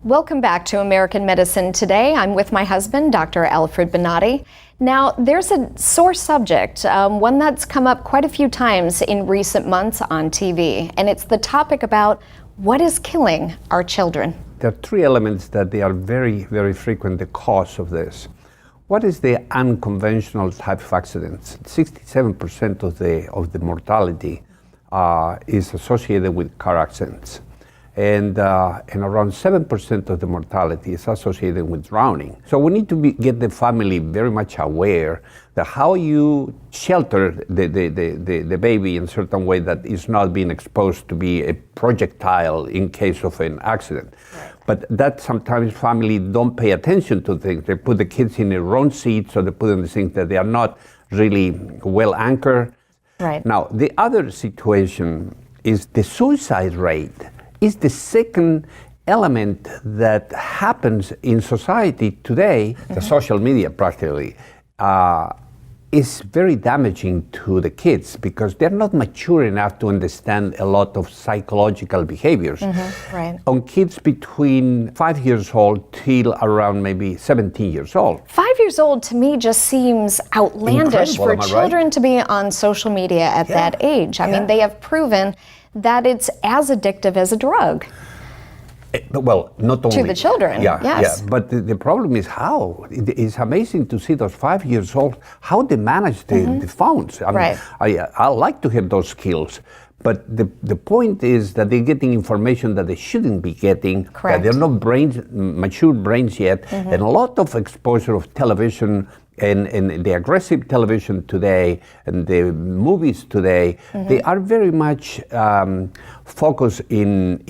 Welcome back to American Medicine Today. I'm with my husband, Dr. Alfred Bonatti. Now, there's a sore subject, one that's come up quite a few times in recent months on TV, and it's the topic about what is killing our children. There are three elements that they are very, very frequent, the cause of this. What is the unconventional type of accidents? 67% of the mortality is associated with car accidents. And around 7% of the mortality is associated with drowning. So we need to get the family very much aware that how you shelter the baby in a certain way that is not being exposed to be a projectile in case of an accident. Right. But that sometimes family don't pay attention to things. They put the kids in the wrong seats, or they put them in things that they are not really well anchored. Right. Now, the other situation is the suicide rate is the second element that happens in society today. The social media practically is very damaging to the kids because they're not mature enough to understand a lot of psychological behaviors. Right. On kids between 5 years old till around maybe 17 years old. 5 years old to me just seems outlandish for children to be on social media at that age. I mean, they have proven that it's as addictive as a drug. Well, not only to the children. Yes. But the problem is how. It's amazing to see those 5 years old, how they manage the phones. I mean, I like to have those skills. But the point is that they're getting information that they shouldn't be getting. Correct. That they're not mature brains yet. And a lot of exposure of television and the aggressive television today and the movies today, they are very much focused in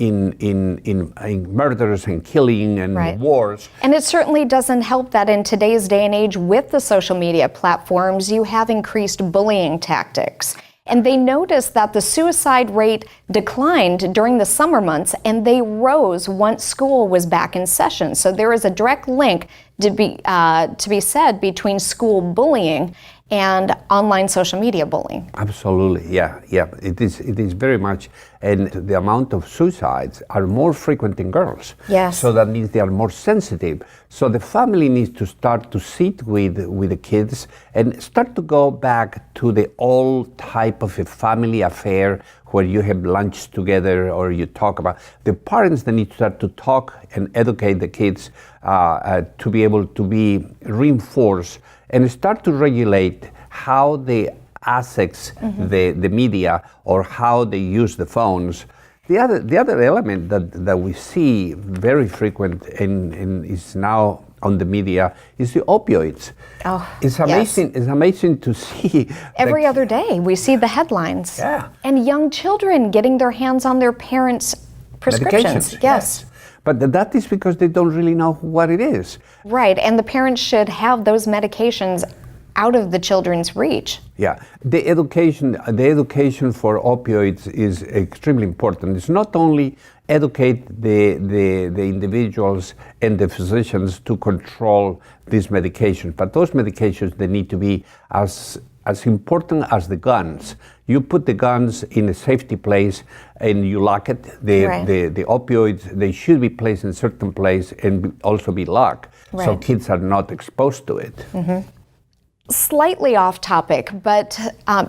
murders and killing and wars. And it certainly doesn't help that in today's day and age with the social media platforms, you have increased bullying tactics. And they noticed that the suicide rate declined during the summer months, and they rose once school was back in session. So there is a direct link to be said between school bullying and online social media bullying. Absolutely, yeah. It is very much, and the amount of suicides are more frequent in girls. Yes. So that means they are more sensitive. So the family needs to start to sit with the kids and start to go back to the old type of a family affair where you have lunch together or you talk about. The parents, they need to start to talk and educate the kids to be able to be reinforced and start to regulate how they access the media or how they use the phones. The other element that we see very frequent and is now on the media is the opioids. Oh, it's amazing. Yes. It's amazing to see. Every other day we see the headlines. Yeah. And young children getting their hands on their parents' prescriptions. Yes. But that is because they don't really know what it is. Right, and the parents should have those medications out of the children's reach. Yeah, the education for opioids is extremely important. It's not only educate the individuals and the physicians to control these medications, but those medications, they need to be as important as the guns. You put the guns in a safety place and you lock it. The opioids, they should be placed in a certain place and also be locked so kids are not exposed to it. Slightly off topic, but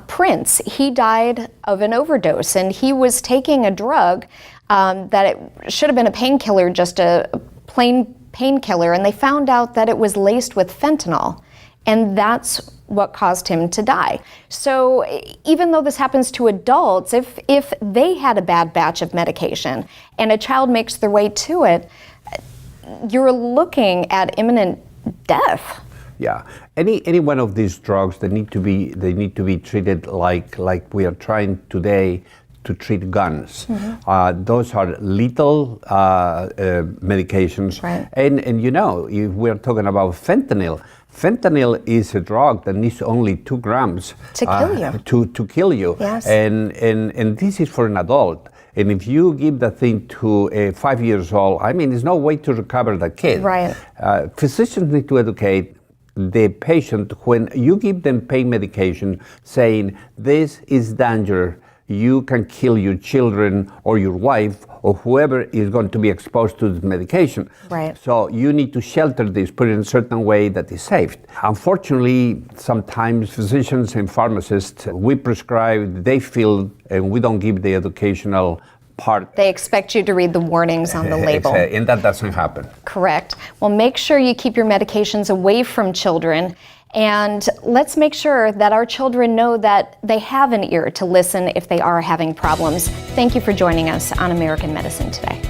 Prince, he died of an overdose, and he was taking a drug that it should have been a painkiller, just a plain painkiller, and they found out that it was laced with fentanyl, and that's what caused him to die. So even though this happens to adults, if they had a bad batch of medication and a child makes their way to it, you're looking at imminent death. Yeah, any one of these drugs, they need to be treated like we are trying today to treat guns. Those are lethal medications, and you know, if we're talking about fentanyl. Fentanyl is a drug that needs only 2 grams to kill you. To kill you. Yes. And this is for an adult. And if you give that thing to a 5 years old, I mean, there's no way to recover that kid. Right. Physicians need to educate the patient when you give them pain medication, saying this is danger. You can kill your children or your wife or whoever is going to be exposed to this medication. Right. So you need to shelter this, put it in a certain way that is safe. Unfortunately, sometimes physicians and pharmacists, we prescribe, they fill, and we don't give the educational part. They expect you to read the warnings on the label. And that doesn't happen. Correct. Well, make sure you keep your medications away from children, and let's make sure that our children know that they have an ear to listen if they are having problems. Thank you for joining us on American Medicine Today.